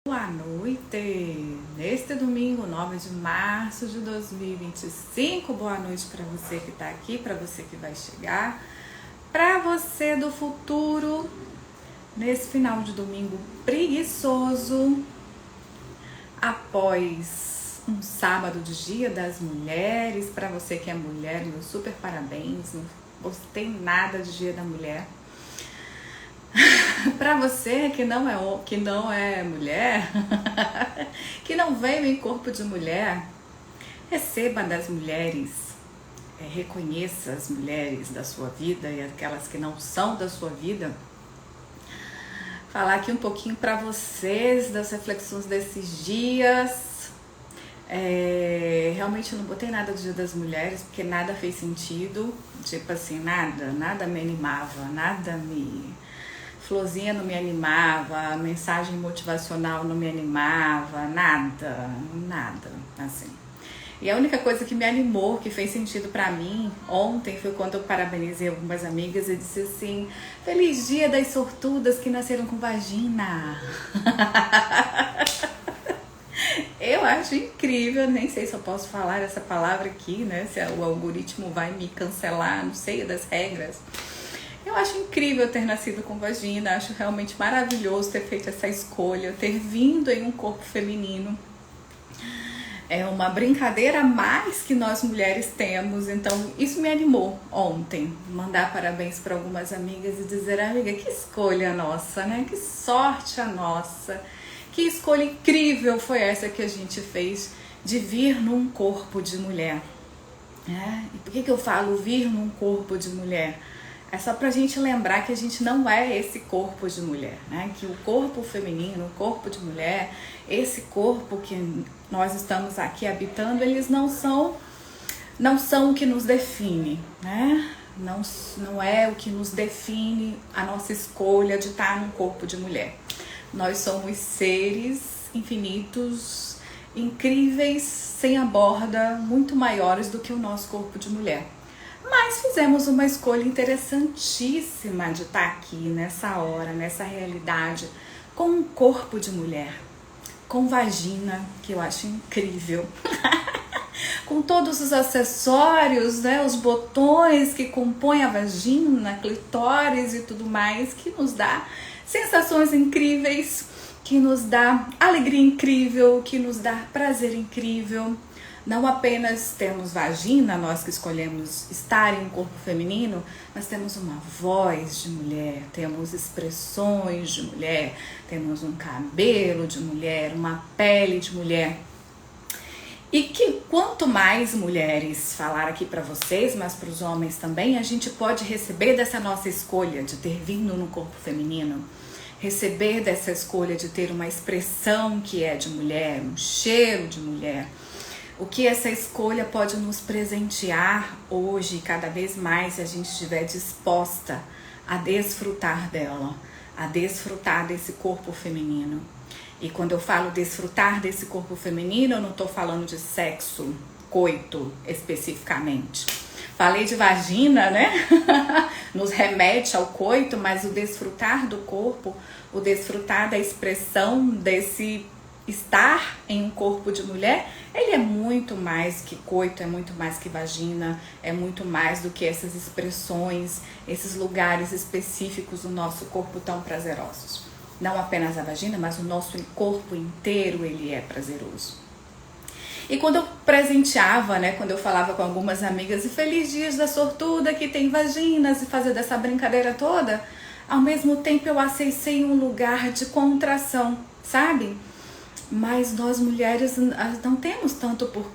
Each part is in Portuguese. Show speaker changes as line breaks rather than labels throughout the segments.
Boa noite! Neste domingo, 9 de março de 2025, boa noite para você que está aqui, para você que vai chegar, para você do futuro, nesse final de domingo preguiçoso, após um sábado de Dia das Mulheres. Para você que é mulher, meu super parabéns, não gostei nada de Dia da Mulher. Para você que não é mulher, que não veio em corpo de mulher, receba das mulheres, reconheça as mulheres da sua vida e aquelas que não são da sua vida. Falar aqui um pouquinho para vocês das reflexões desses dias. Realmente eu não botei nada do Dia das Mulheres, porque nada fez sentido, tipo assim, nada me animava, florzinha não me animava, mensagem motivacional não me animava, nada, assim. E a única coisa que me animou, que fez sentido pra mim ontem, foi quando eu parabenizei algumas amigas e disse assim: feliz dia das sortudas que nasceram com vagina. Eu acho incrível, nem sei se eu posso falar essa palavra aqui, né? Se o algoritmo vai me cancelar, não sei das regras. Eu acho incrível ter nascido com vagina, acho realmente maravilhoso ter feito essa escolha, ter vindo em um corpo feminino. É uma brincadeira a mais que nós mulheres temos, então isso me animou ontem. Mandar parabéns para algumas amigas e dizer: amiga, que escolha nossa, né? Que sorte a nossa. Que escolha incrível foi essa que a gente fez de vir num corpo de mulher. E por que eu falo vir num corpo de mulher? É só pra gente lembrar que a gente não é esse corpo de mulher, né? Que o corpo feminino, o corpo de mulher, esse corpo que nós estamos aqui habitando, eles não são o que nos define, né? Não é o que nos define a nossa escolha de estar num corpo de mulher. Nós somos seres infinitos, incríveis, sem a borda, muito maiores do que o nosso corpo de mulher. Mas fizemos uma escolha interessantíssima de estar aqui nessa hora, nessa realidade, com um corpo de mulher, com vagina, que eu acho incrível, com todos os acessórios, né, os botões que compõem a vagina, clitóris e tudo mais, que nos dá sensações incríveis, que nos dá alegria incrível, que nos dá prazer incrível. Não apenas temos vagina, nós que escolhemos estar em um corpo feminino, mas temos uma voz de mulher, temos expressões de mulher, temos um cabelo de mulher, uma pele de mulher. E que quanto mais mulheres falar aqui para vocês, mas para os homens também, a gente pode receber dessa nossa escolha de ter vindo no corpo feminino, receber dessa escolha de ter uma expressão que é de mulher, um cheiro de mulher. O que essa escolha pode nos presentear hoje, cada vez mais, se a gente estiver disposta a desfrutar dela, a desfrutar desse corpo feminino. E quando eu falo desfrutar desse corpo feminino, eu não estou falando de sexo, coito especificamente. Falei de vagina, né? Nos remete ao coito, mas o desfrutar do corpo, o desfrutar da expressão desse estar em um corpo de mulher, ele é muito mais que coito, é muito mais que vagina, é muito mais do que essas expressões, esses lugares específicos do nosso corpo tão prazerosos. Não apenas a vagina, mas o nosso corpo inteiro, ele é prazeroso. E quando eu presenteava, né, quando eu falava com algumas amigas, e feliz dias da sortuda que tem vaginas, e fazer dessa brincadeira toda, ao mesmo tempo eu acessei um lugar de contração, sabe? Mas nós mulheres não temos tanto por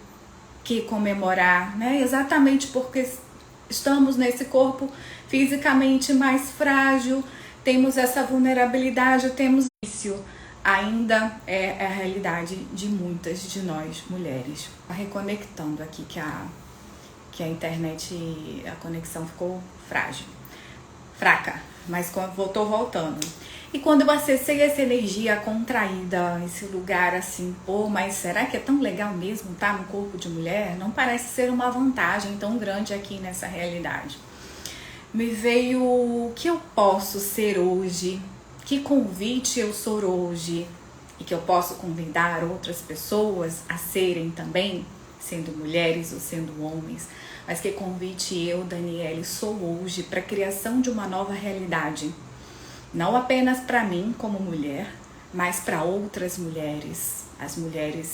que comemorar, né? Exatamente porque estamos nesse corpo fisicamente mais frágil, temos essa vulnerabilidade, temos isso. Ainda é a realidade de muitas de nós mulheres. Reconectando aqui que a internet, a conexão ficou fraca, mas tô voltando. E quando eu acessei essa energia contraída, esse lugar assim, mas será que é tão legal mesmo estar no corpo de mulher? Não parece ser uma vantagem tão grande aqui nessa realidade. Me veio o que eu posso ser hoje, que convite eu sou hoje, e que eu posso convidar outras pessoas a serem também, sendo mulheres ou sendo homens, mas que convite eu, Daniele, sou hoje para a criação de uma nova realidade. Não apenas para mim como mulher, mas para outras mulheres. As mulheres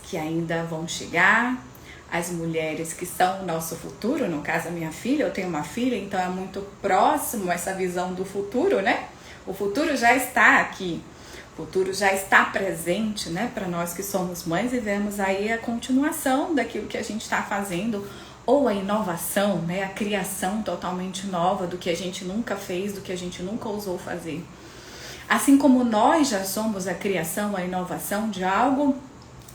que ainda vão chegar, as mulheres que são o nosso futuro, no caso a minha filha, eu tenho uma filha, então é muito próximo essa visão do futuro, né? O futuro já está aqui. O futuro já está presente, né, para nós que somos mães, e vemos aí a continuação daquilo que a gente está fazendo, ou a inovação, né, a criação totalmente nova do que a gente nunca fez, do que a gente nunca ousou fazer. Assim como nós já somos a criação, a inovação de algo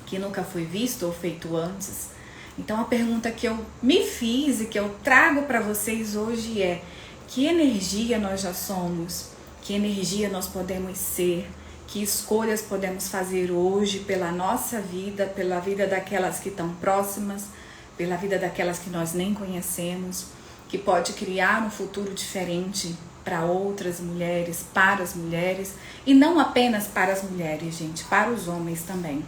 que nunca foi visto ou feito antes. Então a pergunta que eu me fiz e que eu trago para vocês hoje é: que energia nós já somos? Que energia nós podemos ser? Que escolhas podemos fazer hoje pela nossa vida, pela vida daquelas que estão próximas, pela vida daquelas que nós nem conhecemos, que pode criar um futuro diferente para outras mulheres, para as mulheres, e não apenas para as mulheres, gente, para os homens também.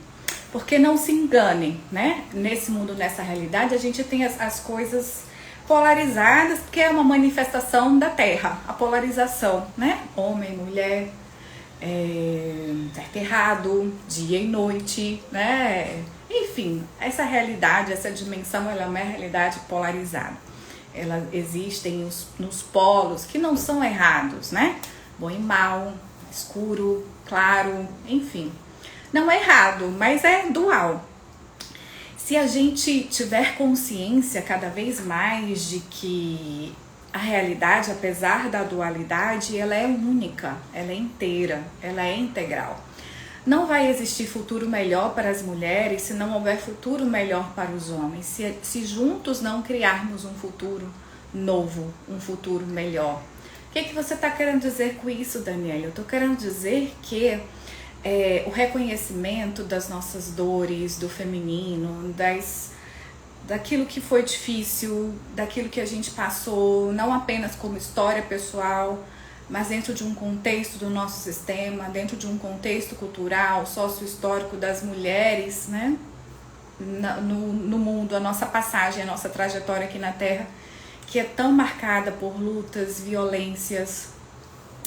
Porque não se enganem, né? Nesse mundo, nessa realidade, a gente tem as coisas polarizadas, porque é uma manifestação da Terra, a polarização, né? Homem, mulher, certo e errado, dia e noite, né? Enfim, essa realidade, essa dimensão, ela é uma realidade polarizada. Elas existem nos polos que não são errados, né? Bom e mal, escuro, claro, enfim. Não é errado, mas é dual. Se a gente tiver consciência cada vez mais de que a realidade, apesar da dualidade, ela é única, ela é inteira, ela é integral. Não vai existir futuro melhor para as mulheres se não houver futuro melhor para os homens, se juntos não criarmos um futuro novo, um futuro melhor. O que você está querendo dizer com isso, Daniela? Eu estou querendo dizer que o reconhecimento das nossas dores, do feminino, daquilo que foi difícil, daquilo que a gente passou, não apenas como história pessoal, mas dentro de um contexto do nosso sistema, dentro de um contexto cultural, sócio-histórico das mulheres, né? No mundo, a nossa passagem, a nossa trajetória aqui na Terra, que é tão marcada por lutas, violências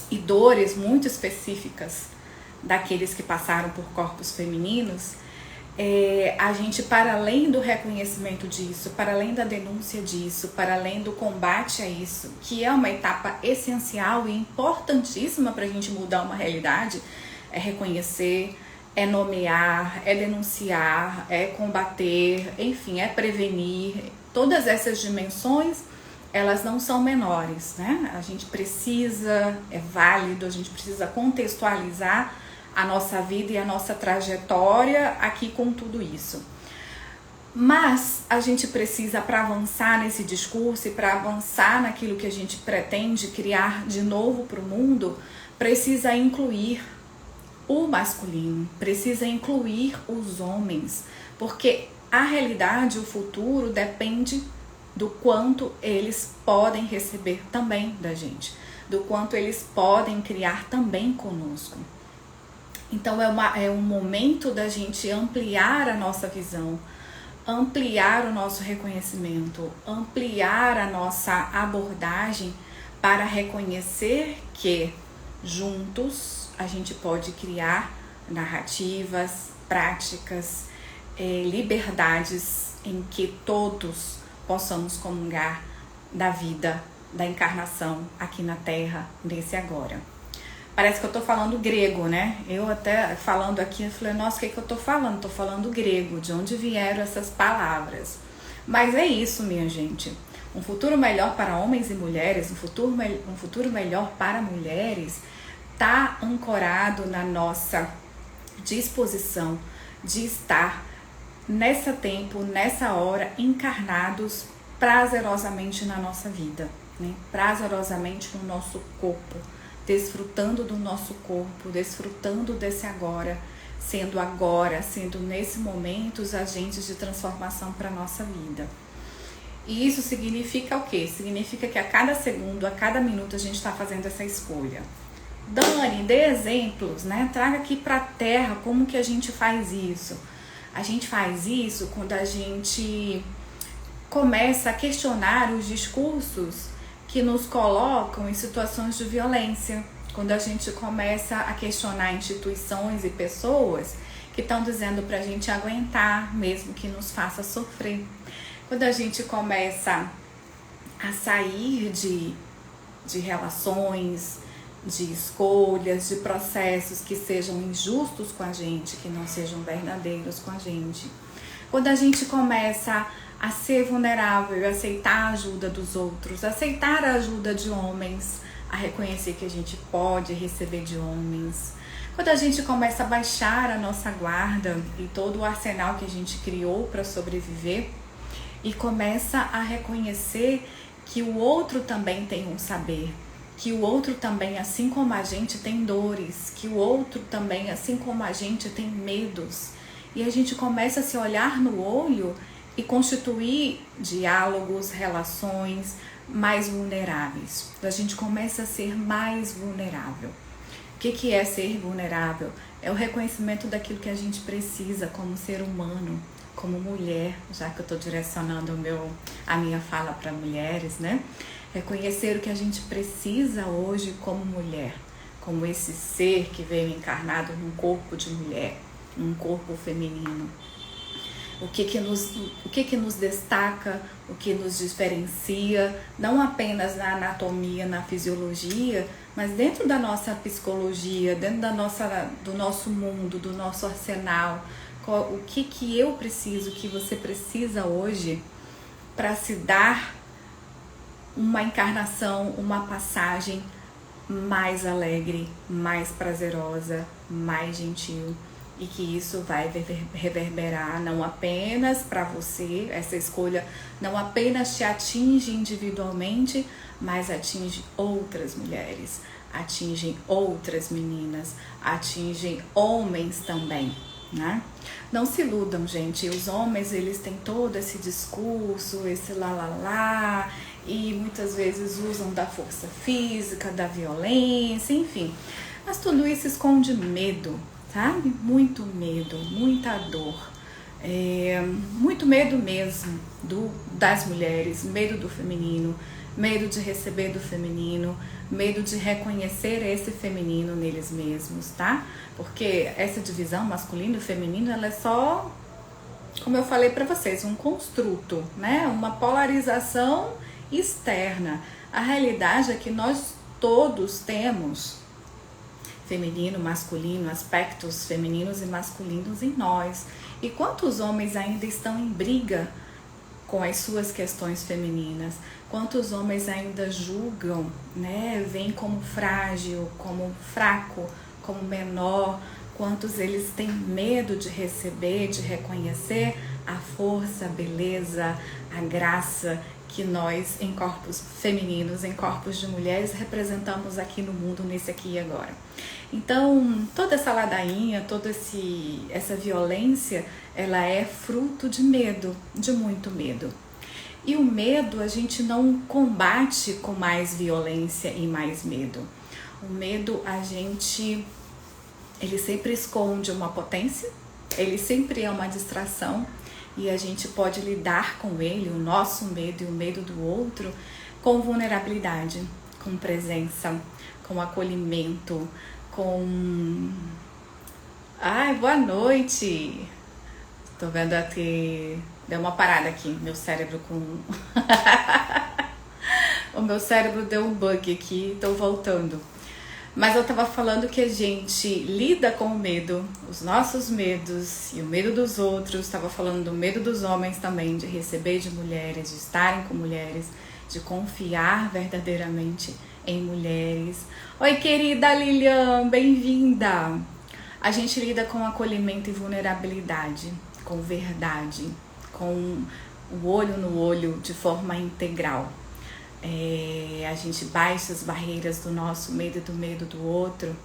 e dores muito específicas daqueles que passaram por corpos femininos. A gente, para além do reconhecimento disso, para além da denúncia disso, para além do combate a isso, que é uma etapa essencial e importantíssima para a gente mudar uma realidade, é reconhecer, é nomear, é denunciar, é combater, enfim, é prevenir. Todas essas dimensões, elas não são menores, né? A gente precisa, é válido, a gente precisa contextualizar a nossa vida e a nossa trajetória aqui com tudo isso. Mas a gente precisa, para avançar nesse discurso e para avançar naquilo que a gente pretende criar de novo para o mundo, precisa incluir o masculino, precisa incluir os homens, porque a realidade, o futuro, depende do quanto eles podem receber também da gente, do quanto eles podem criar também conosco. Então é um momento da gente ampliar a nossa visão, ampliar o nosso reconhecimento, ampliar a nossa abordagem para reconhecer que juntos a gente pode criar narrativas, práticas, liberdades em que todos possamos comungar da vida, da encarnação aqui na Terra, nesse agora. Parece que eu tô falando grego, né? Eu até falando aqui, eu falei, nossa, o que eu tô falando? Tô falando grego, de onde vieram essas palavras? Mas é isso, minha gente. Um futuro melhor para homens e mulheres, um futuro melhor para mulheres, tá ancorado na nossa disposição de estar nesse tempo, nessa hora, encarnados prazerosamente na nossa vida, né? Prazerosamente no nosso corpo, desfrutando do nosso corpo, desfrutando desse agora, sendo nesse momento os agentes de transformação para a nossa vida. E isso significa o quê? Significa que a cada segundo, a cada minuto a gente está fazendo essa escolha. Dani, dê exemplos, né? Traga aqui pra terra como que a gente faz isso. A gente faz isso quando a gente começa a questionar os discursos que nos colocam em situações de violência. Quando a gente começa a questionar instituições e pessoas que estão dizendo pra gente aguentar, mesmo que nos faça sofrer. Quando a gente começa a sair de relações, de escolhas, de processos que sejam injustos com a gente, que não sejam verdadeiros com a gente. Quando a gente começa a ser vulnerável e aceitar a ajuda dos outros, aceitar a ajuda de homens, a reconhecer que a gente pode receber de homens. Quando a gente começa a baixar a nossa guarda e todo o arsenal que a gente criou para sobreviver e começa a reconhecer que o outro também tem um saber, que o outro também, assim como a gente, tem dores, que o outro também, assim como a gente, tem medos. E a gente começa a se olhar no olho e constituir diálogos, relações mais vulneráveis. A gente começa a ser mais vulnerável. O que é ser vulnerável? É o reconhecimento daquilo que a gente precisa como ser humano, como mulher, já que eu estou direcionando a minha fala para mulheres, né? Reconhecer o que a gente precisa hoje como mulher, como esse ser que veio encarnado num corpo de mulher, num corpo feminino. O que nos destaca, o que nos diferencia, não apenas na anatomia, na fisiologia, mas dentro da nossa psicologia, dentro do nosso mundo, do nosso arsenal. O que eu preciso, o que você precisa hoje para se dar uma encarnação, uma passagem mais alegre, mais prazerosa, mais gentil, e que isso vai reverberar não apenas para você, essa escolha não apenas te atinge individualmente, mas atinge outras mulheres, atinge outras meninas, atinge homens também, né? Não se iludam, gente, os homens, eles têm todo esse discurso, esse lá, e muitas vezes usam da força física, da violência, enfim, mas tudo isso esconde medo, sabe? Muito medo, muita dor, muito medo mesmo das mulheres, medo do feminino, medo de receber do feminino, medo de reconhecer esse feminino neles mesmos, tá? Porque essa divisão masculino e feminino, ela é só, como eu falei pra vocês, um construto, né? Uma polarização externa. A realidade é que nós todos temos feminino, masculino, aspectos femininos e masculinos em nós. E quantos homens ainda estão em briga com as suas questões femininas? Quantos homens ainda julgam, né? Veem como frágil, como fraco, como menor? Quantos eles têm medo de receber, de reconhecer a força, a beleza, a graça que nós, em corpos femininos, em corpos de mulheres, representamos aqui no mundo, nesse aqui e agora. Então, toda essa ladainha, toda essa violência, ela é fruto de medo, de muito medo. E o medo a gente não combate com mais violência e mais medo. O medo ele sempre esconde uma potência, ele sempre é uma distração, e a gente pode lidar com ele, o nosso medo e o medo do outro, com vulnerabilidade, com presença, com acolhimento, com... Ai, boa noite! Tô vendo aqui... Deu uma parada aqui, meu cérebro com... O meu cérebro deu um bug aqui, tô voltando. Mas eu tava falando que a gente lida com o medo, os nossos medos e o medo dos outros. Tava falando do medo dos homens também, de receber de mulheres, de estarem com mulheres, de confiar verdadeiramente em mulheres. Oi, querida Lilian, bem-vinda! A gente lida com acolhimento e vulnerabilidade, com verdade, com o olho no olho, de forma integral. A gente baixa as barreiras do nosso medo e do medo do outro,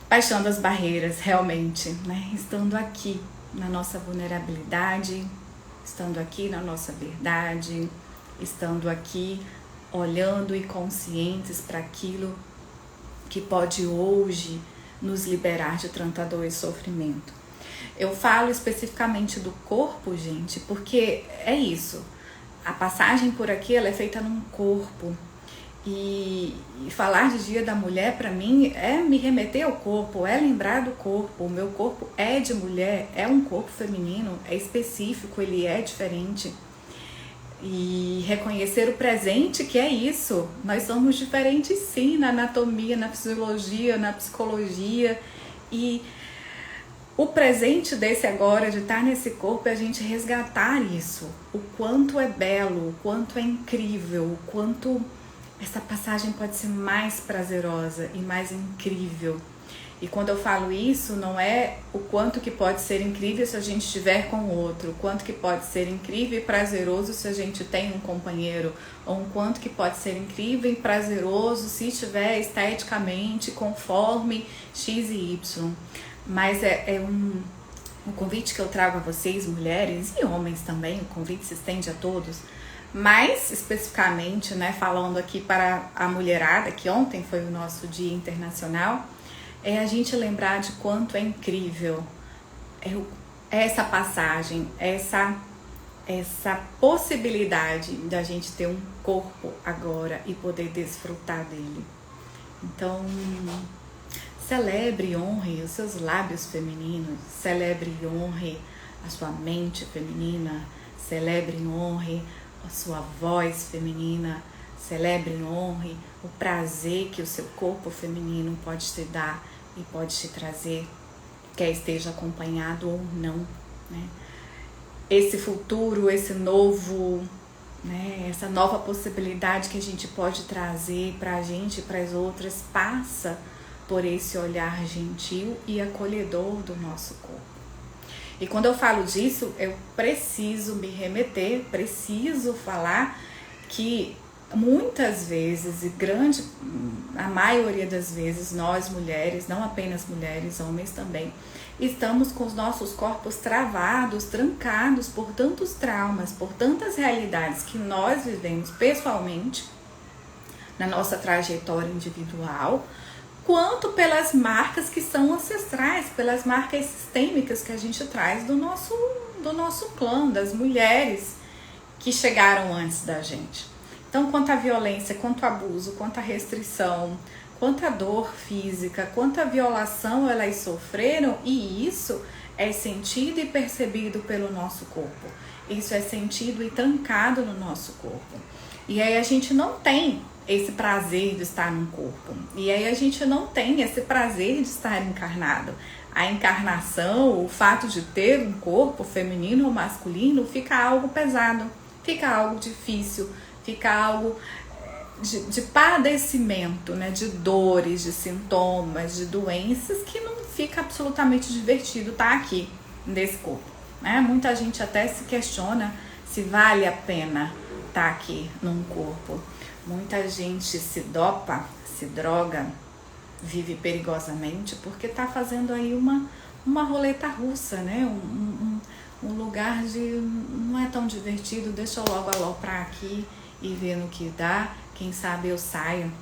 baixando as barreiras realmente, né? Estando aqui na nossa vulnerabilidade, estando aqui na nossa verdade, estando aqui olhando e conscientes para aquilo que pode hoje nos liberar de tanta dor e sofrimento. Eu falo especificamente do corpo, gente, porque é isso. A passagem por aqui, ela é feita num corpo. E falar de Dia da Mulher, para mim, é me remeter ao corpo, é lembrar do corpo. O meu corpo é de mulher, é um corpo feminino, é específico, ele é diferente. E reconhecer o presente, que é isso. Nós somos diferentes, sim, na anatomia, na fisiologia, na psicologia. E o presente desse agora, de estar nesse corpo, é a gente resgatar isso. O quanto é belo, o quanto é incrível, o quanto essa passagem pode ser mais prazerosa e mais incrível. E quando eu falo isso, não é o quanto que pode ser incrível se a gente estiver com o outro, o quanto que pode ser incrível e prazeroso se a gente tem um companheiro, ou o quanto que pode ser incrível e prazeroso se estiver esteticamente conforme X e Y. Mas é um convite que eu trago a vocês, mulheres e homens também, o convite se estende a todos, mas especificamente, né, falando aqui para a mulherada, que ontem foi o nosso Dia Internacional, é a gente lembrar de quanto é incrível essa passagem, essa possibilidade da gente ter um corpo agora e poder desfrutar dele. Então, celebre e honre os seus lábios femininos, celebre e honre a sua mente feminina, celebre e honre a sua voz feminina, celebre e honre o prazer que o seu corpo feminino pode te dar e pode te trazer, quer esteja acompanhado ou não, né? Esse futuro, esse novo, né, essa nova possibilidade que a gente pode trazer para a gente e para as outras passa por esse olhar gentil e acolhedor do nosso corpo. E quando eu falo disso, eu preciso me remeter, preciso falar que muitas vezes, a maioria das vezes, nós mulheres, não apenas mulheres, homens também, estamos com os nossos corpos travados, trancados por tantos traumas, por tantas realidades que nós vivemos pessoalmente, na nossa trajetória individual, quanto pelas marcas que são ancestrais, pelas marcas sistêmicas que a gente traz do nosso clã, das mulheres que chegaram antes da gente. Então, quanto à violência, quanto ao abuso, quanto à restrição, quanto à dor física, quanto à violação elas sofreram, e isso é sentido e percebido pelo nosso corpo. Isso é sentido e trancado no nosso corpo. E aí a gente não tem esse prazer de estar num corpo. E aí a gente não tem esse prazer de estar encarnado. A encarnação, o fato de ter um corpo feminino ou masculino, fica algo pesado, fica algo difícil, fica algo de padecimento, né? De dores, de sintomas, de doenças, que não fica absolutamente divertido estar aqui nesse corpo, né? Muita gente até se questiona se vale a pena estar aqui num corpo. Muita gente se dopa, se droga, vive perigosamente porque está fazendo aí uma roleta russa, né? Um lugar de não é tão divertido, deixa eu logo aloprar aqui e ver no que dá, quem sabe eu saio,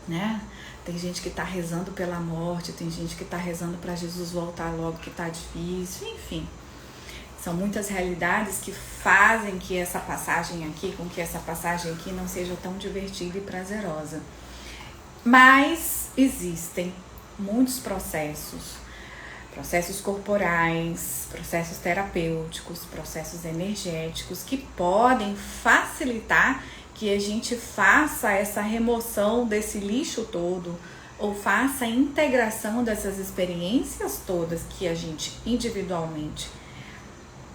né? Tem gente que está rezando pela morte, tem gente que está rezando para Jesus voltar logo que está difícil, enfim. São muitas realidades que fazem que essa passagem aqui, com que essa passagem aqui não seja tão divertida e prazerosa. Mas existem muitos processos corporais, processos terapêuticos, processos energéticos que podem facilitar que a gente faça essa remoção desse lixo todo ou faça a integração dessas experiências todas que a gente individualmente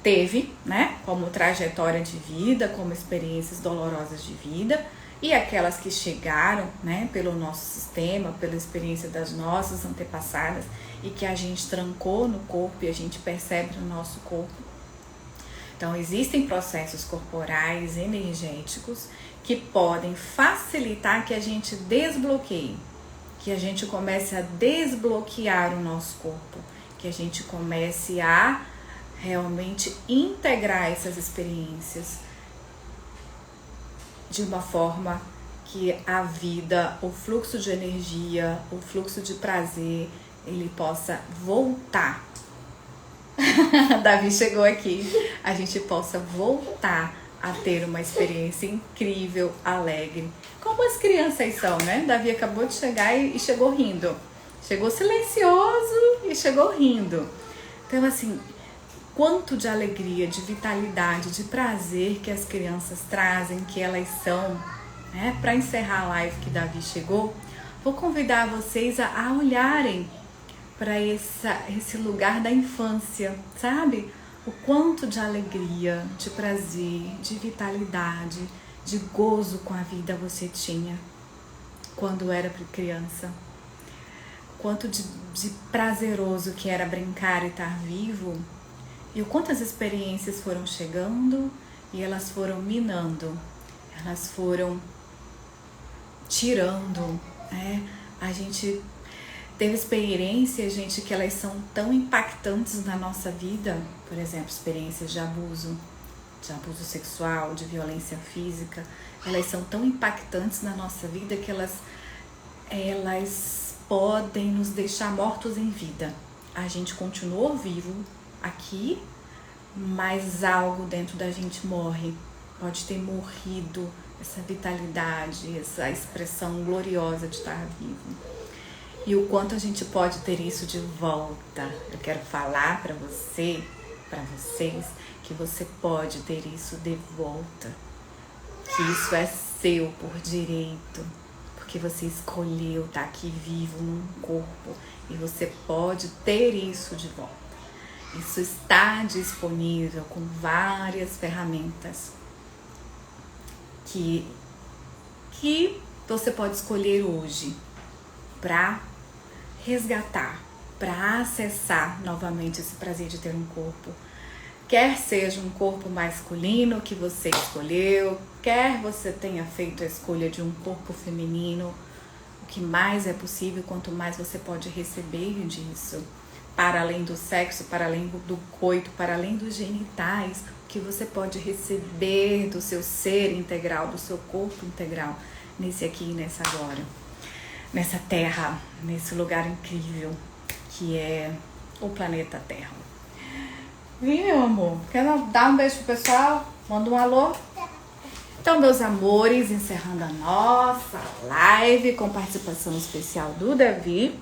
teve, né, como trajetória de vida, como experiências dolorosas de vida, e aquelas que chegaram, né, pelo nosso sistema, pela experiência das nossas antepassadas e que a gente trancou no corpo e a gente percebe no nosso corpo. Então, existem processos corporais, energéticos, que podem facilitar que a gente desbloqueie, que a gente comece a desbloquear o nosso corpo, que a gente comece a realmente integrar essas experiências de uma forma que a vida, o fluxo de energia, o fluxo de prazer, ele possa voltar. Davi chegou aqui. A gente possa voltar a ter uma experiência incrível, alegre. Como as crianças são, né? Davi acabou de chegar e chegou rindo. Chegou silencioso e chegou rindo. Então, assim, quanto de alegria, de vitalidade, de prazer que as crianças trazem, que elas são, né? Para encerrar a live que Davi chegou, vou convidar vocês a olharem para esse lugar da infância, sabe? O quanto de alegria, de prazer, de vitalidade, de gozo com a vida você tinha quando era criança. Quanto de prazeroso que era brincar e estar vivo. E o quanto as experiências foram chegando e elas foram minando, elas foram tirando, né? A gente teve experiências, gente, que elas são tão impactantes na nossa vida, por exemplo, experiências de abuso sexual, de violência física, elas são tão impactantes na nossa vida que elas podem nos deixar mortos em vida. A gente continuou vivo aqui, mas algo dentro da gente morre. Pode ter morrido essa vitalidade, essa expressão gloriosa de estar vivo. E o quanto a gente pode ter isso de volta. Eu quero falar para vocês, que você pode ter isso de volta. Que isso é seu por direito. Porque você escolheu estar aqui vivo num corpo. E você pode ter isso de volta. Isso está disponível com várias ferramentas que você pode escolher hoje para resgatar, para acessar novamente esse prazer de ter um corpo. Quer seja um corpo masculino que você escolheu, quer você tenha feito a escolha de um corpo feminino, o que mais é possível, quanto mais você pode receber disso, para além do sexo, para além do coito, para além dos genitais, o que você pode receber do seu ser integral, do seu corpo integral, nesse aqui e nessa agora. Nessa terra, nesse lugar incrível que é o planeta Terra. Vem, meu amor, quer dar um beijo pro pessoal? Manda um alô? Então, meus amores, encerrando a nossa live com participação especial do Davi,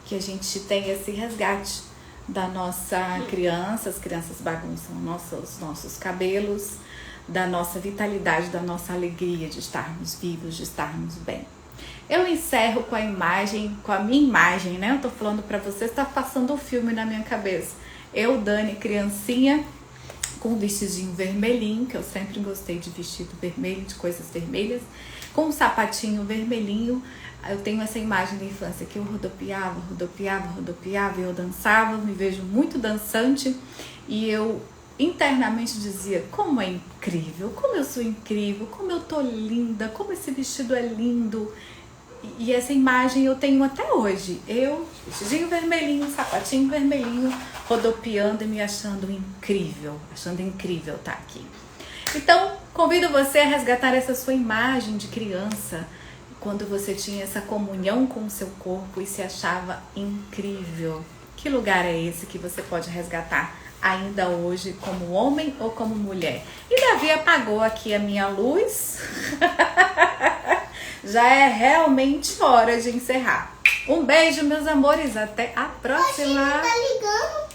que a gente tem esse resgate da nossa criança, as crianças bagunçam os nossos cabelos, da nossa vitalidade, da nossa alegria de estarmos vivos, de estarmos bem. Eu encerro com a minha imagem, né? Eu tô falando pra vocês, tá passando um filme na minha cabeça. Eu, Dani, criancinha, com um vestidinho vermelhinho, que eu sempre gostei de vestido vermelho, de coisas vermelhas, com um sapatinho vermelhinho. Eu tenho essa imagem da infância que eu rodopiava, e eu dançava, me vejo muito dançante, e eu internamente dizia, como é incrível, como eu sou incrível, como eu tô linda, como esse vestido é lindo. E essa imagem eu tenho até hoje. Eu, vestidinho vermelhinho, sapatinho vermelhinho, rodopiando e me achando incrível estar aqui. Então, convido você a resgatar essa sua imagem de criança, quando você tinha essa comunhão com o seu corpo e se achava incrível. Que lugar é esse que você pode resgatar ainda hoje, como homem ou como mulher? E Davi apagou aqui a minha luz. Já é realmente hora de encerrar. Um beijo, meus amores. Até a próxima.
Tá ligando?